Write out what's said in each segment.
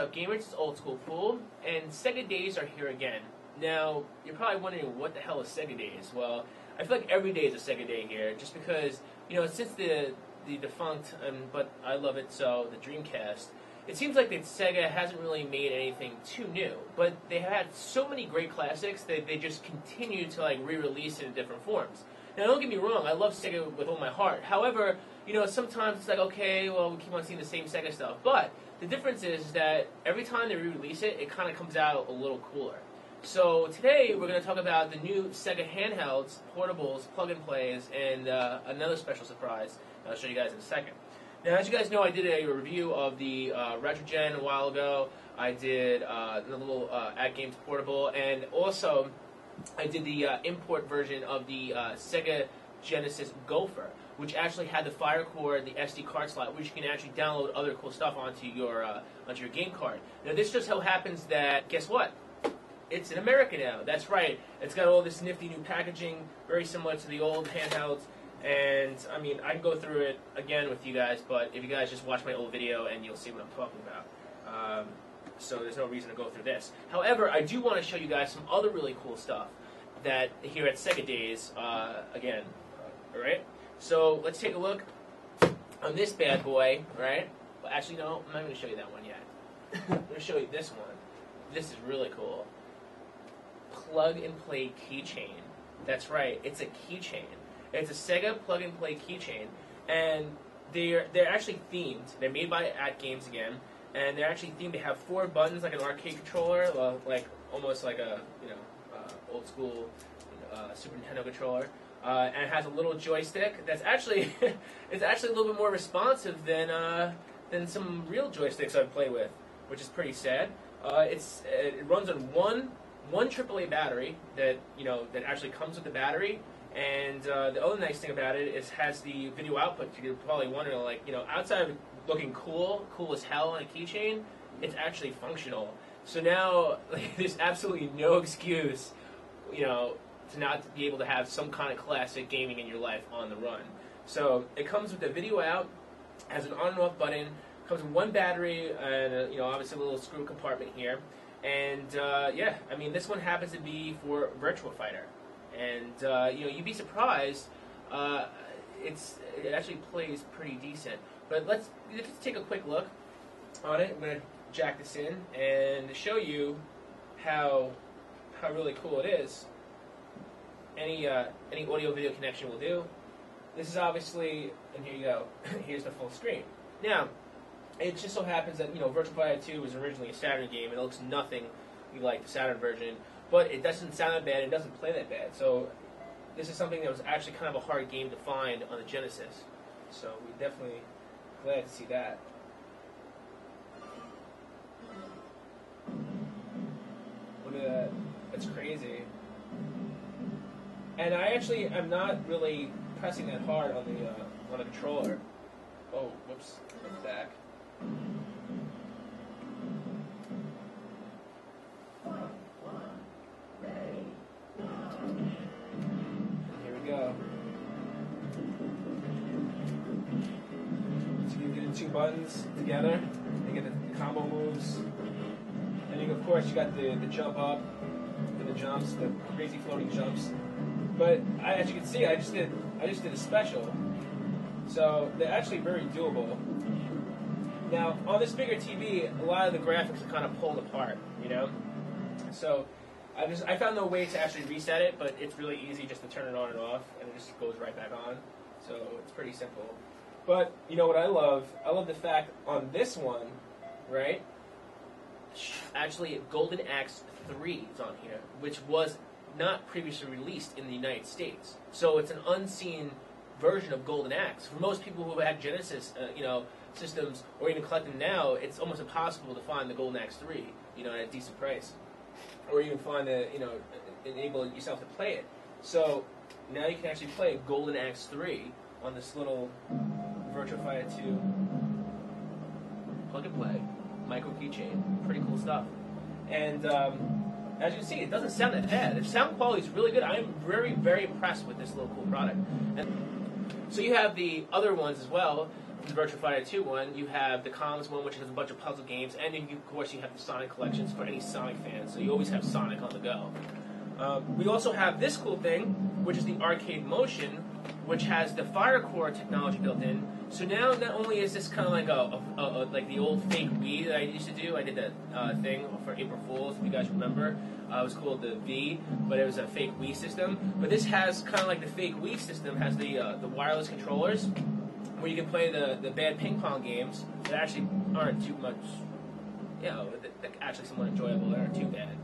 up, gamers? It's Old School Fool, and Sega Days are here again. Now, you're probably wondering, what the hell is Sega Days? Well, I feel like every day is a Sega Day here, just because, since the defunct, but I love it so, the Dreamcast, it seems like that Sega hasn't really made anything too new, but they have had so many great classics that they just continue to re-release it in different forms. Now, don't get me wrong, I love Sega with all my heart. However, sometimes it's like, okay, well, we keep on seeing the same Sega stuff. But the difference is that every time they re-release it, it kind of comes out a little cooler. So today, we're going to talk about the new Sega handhelds, portables, plug-and-plays, and another special surprise I'll show you guys in a second. Now, as you guys know, I did a review of the RetroGen a while ago. I did the little AtGames portable, and also I did the import version of the Sega Genesis Gopher, which actually had the fire cord, the SD card slot, which you can actually download other cool stuff onto your game card. Now, this just so happens that, guess what? It's in America now. That's right. It's got all this nifty new packaging, very similar to the old handhelds. And, I mean, I can go through it again with you guys, but if you guys just watch my old video and you'll see what I'm talking about. So there's no reason to go through this. However, I do want to show you guys some other really cool stuff that here at Sega Days, again, alright? So let's take a look on this bad boy, right? Well, actually, no, I'm not going to show you that one yet. I'm going to show you this one. This is really cool. Plug-and-play keychain. That's right, it's a keychain. It's a Sega plug-and-play keychain, and they're actually themed. They're made by AtGames again, and they're actually themed. They have 4 buttons like an arcade controller, almost like a old school Super Nintendo controller, and it has a little joystick that's actually it's actually a little bit more responsive than some real joysticks I play with, which is pretty sad. It runs on one AAA battery that actually comes with the battery. And the other nice thing about it is has the video output. You're probably wondering, outside of looking cool as hell on a keychain, it's actually functional. So now, there's absolutely no excuse, to not be able to have some kind of classic gaming in your life on the run. So it comes with the video out, has an on and off button, comes with 1 battery, and obviously a little screw compartment here. And yeah, I mean, this one happens to be for Virtua Fighter. And, you'd be surprised, it actually plays pretty decent. But let's take a quick look on it. I'm going to jack this in and show you how really cool it is. Any audio video connection will do. This is obviously, and here you go, here's the full screen. Now, it just so happens that, Virtua Fighter 2 was originally a Saturn game, and it looks nothing like the Saturn version. But it doesn't sound that bad, it doesn't play that bad. So this is something that was actually kind of a hard game to find on the Genesis. So we're definitely glad to see that. Look at that. That's crazy. And I actually am not really pressing that hard on the controller. Oh, whoops. What's back? So you get the 2 buttons together, you get the combo moves, and of course you got the jump up, and the jumps, the crazy floating jumps. But as you can see, I just did a special, so they're actually very doable. Now on this bigger TV, a lot of the graphics are kind of pulled apart, So I found no way to actually reset it, but it's really easy just to turn it on and off, and it just goes right back on. So it's pretty simple. But you know what I love? I love the fact on this one, right? Actually, Golden Axe 3 is on here, which was not previously released in the United States. So it's an unseen version of Golden Axe. For most people who have Genesis, systems, or even collect them now, it's almost impossible to find the Golden Axe 3, at a decent price, or even find enable yourself to play it. So now you can actually play Golden Axe 3 on this little Virtua Fighter 2 plug-and-play micro keychain. Pretty cool stuff. And as you can see, it doesn't sound that bad. The sound quality is really good. I am very, very impressed with this little cool product. And so you have the other ones as well. the Virtua Fighter 2 one, you have the Comms one, which has a bunch of puzzle games, and then of course you have the Sonic collections for any Sonic fans, so you always have Sonic on the go. We also have this cool thing, which is the Arcade Motion, which has the Fire Core technology built in. So now, not only is this kind of like like the old fake Wii that I used to do. I did that thing for April Fools, if you guys remember. It was called the V, but it was a fake Wii system. But this has kind of like the fake Wii system, has the wireless controllers, where you can play the bad ping pong games that actually aren't too much, they're actually somewhat enjoyable. They aren't too bad.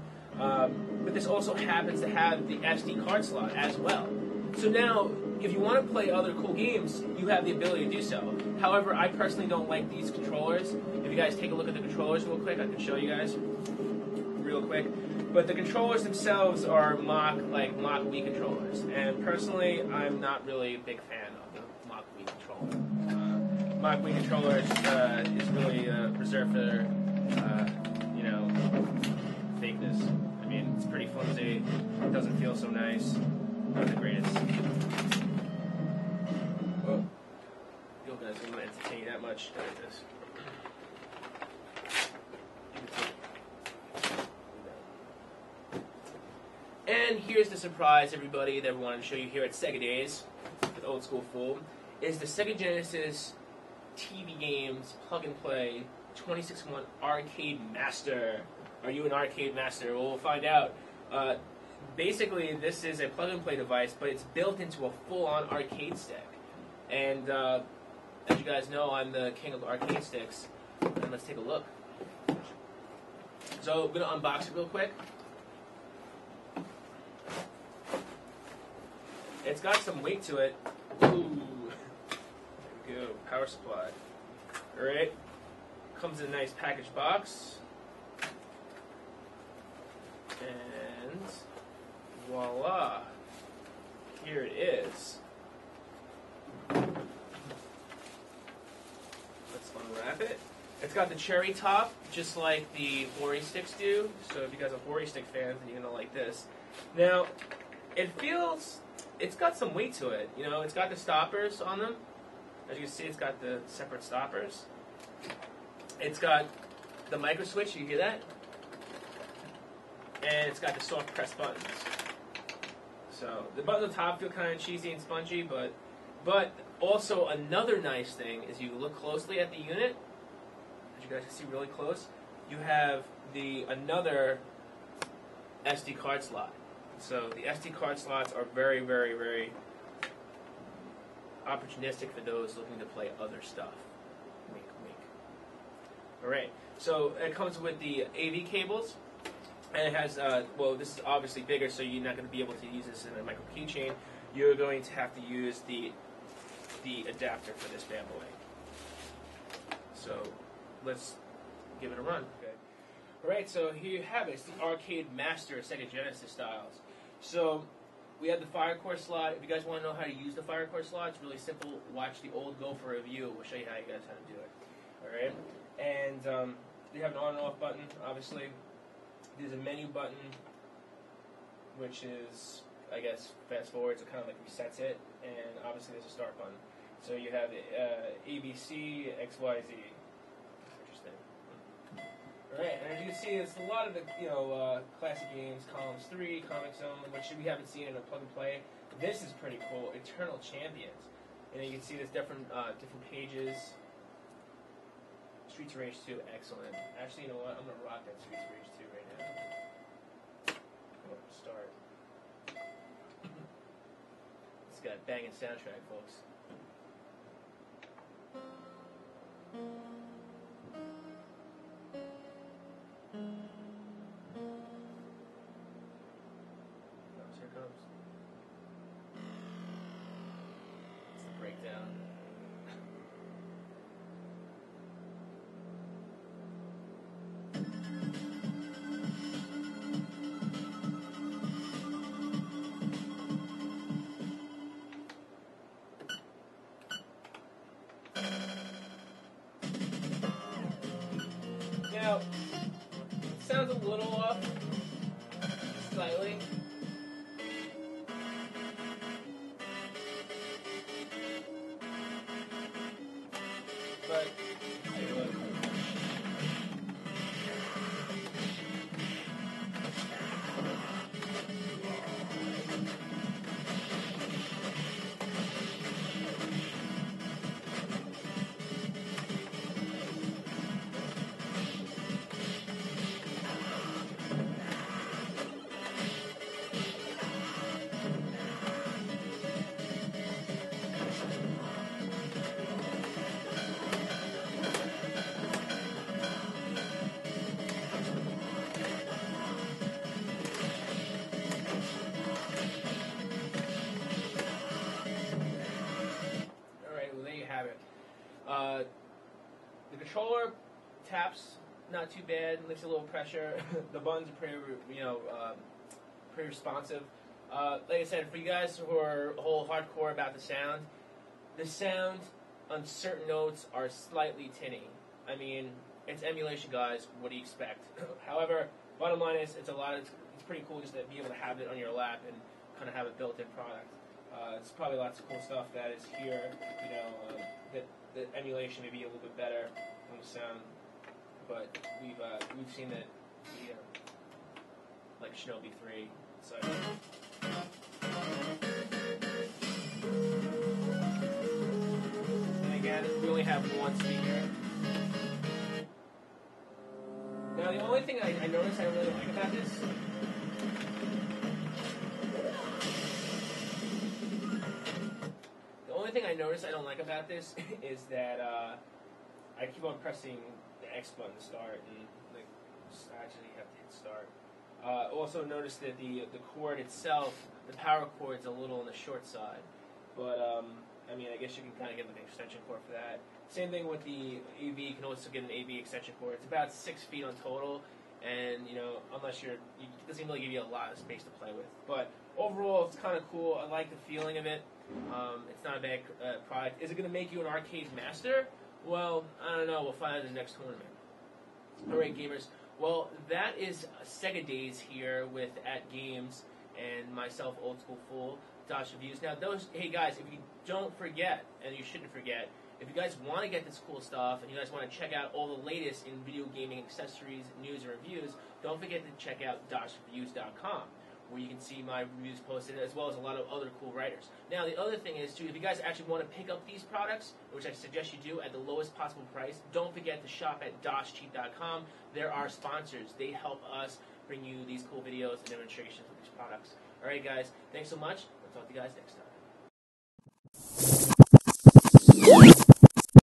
But this also happens to have the SD card slot as well. So now, if you want to play other cool games, you have the ability to do so. However, I personally don't like these controllers. If you guys take a look at the controllers real quick, I can show you guys real quick. But the controllers themselves are mock Wii controllers. And personally, I'm not really a big fan of the mock Wii controller. Mock Wii controller is really reserved for, fakeness. I mean, it's pretty flimsy. It doesn't feel so nice. Not the greatest. Oh, you guys are going to entertain you that much. Look at this. And here's the surprise, everybody, that we wanted to show you here at Sega Days with Old School Fool, is the Sega Genesis TV Games Plug and Play 26-in-1 Arcade Master. Are you an arcade master? Well, we'll find out. Basically, this is a plug-and-play device, but it's built into a full-on arcade stick. And as you guys know, I'm the king of arcade sticks. And let's take a look. So I'm going to unbox it real quick. It's got some weight to it. Ooh. There we go. Power supply. Alright. Comes in a nice packaged box. And voila, here it is. Let's unwrap it. It's got the cherry top, just like the Hori sticks do. So if you guys are Hori stick fans, then you're gonna like this. Now, it's got some weight to it. It's got the stoppers on them. As you can see, it's got the separate stoppers. It's got the micro switch. You hear that? And it's got the soft press buttons. So the buttons on the top feel kind of cheesy and spongy, but also another nice thing is you look closely at the unit, as you guys can see really close, you have another SD card slot. So the SD card slots are very, very, very opportunistic for those looking to play other stuff. Wink, wink. Alright, so it comes with the AV cables. And it has, this is obviously bigger, so you're not going to be able to use this in a micro keychain. You're going to have to use the adapter for this bad boy. So let's give it a run. Okay. Alright, so here you have it. It's the Arcade Master Sega Genesis styles. So we have the Fire Core slot. If you guys want to know how to use the Fire Core slot, it's really simple. Watch the old Gopher review. We'll show you how to do it. Alright? And you have an on and off button, obviously. There's a menu button, which is, I guess, fast forward, so kind of like resets it, and obviously there's a start button. So you have ABC, XYZ. Interesting. Alright, and as you can see, it's a lot of the classic games, Columns 3, Comic Zone, which we haven't seen in a plug and play. This is pretty cool, Eternal Champions. And you can see there's different pages. Streets of Rage 2, excellent. Actually, you know what? I'm going to rock that Streets of Rage 2 right now. Start. It's got a banging soundtrack, folks. Here it comes. It's the breakdown. The controller taps not too bad, makes a little pressure. The buttons are pretty, pretty responsive. Like I said, for you guys who are whole hardcore about the sound on certain notes are slightly tinny. I mean, it's emulation, guys. What do you expect? However, bottom line is, it's pretty cool just to be able to have it on your lap and kind of have a built-in product. It's probably lots of cool stuff that is here. That the emulation may be a little bit better on the sound, but we've seen that like Shinobi 3. So. And again, we only have one speaker. Now, the only thing I noticed I really like about this I don't like about this is that I keep on pressing the X button to start, and like I actually have to hit start. Also notice that the cord itself, the power cord's a little on the short side, but I mean, I guess you can kind of get an extension cord for that. Same thing with the AV. You can also get an AV extension cord. It's about 6 feet on total, and unless it doesn't really give you a lot of space to play with. But overall, it's kind of cool. I like the feeling of it. It's not a bad product. Is it going to make you an arcade master? Well, I don't know. We'll find out in the next tournament. All right, gamers. Well, that is Sega Days here with AtGames and myself, Old School Fool, Dosh Reviews. Now, hey guys, if you don't forget, and you shouldn't forget, if you guys want to get this cool stuff and you guys want to check out all the latest in video gaming accessories, news, and reviews, don't forget to check out DoshReviews.com, where you can see my reviews posted, as well as a lot of other cool writers. Now, the other thing is, too, if you guys actually want to pick up these products, which I suggest you do at the lowest possible price, don't forget to shop at DoshCheap.com. They're our sponsors. They help us bring you these cool videos and demonstrations of these products. All right, guys, thanks so much. I'll talk to you guys next time.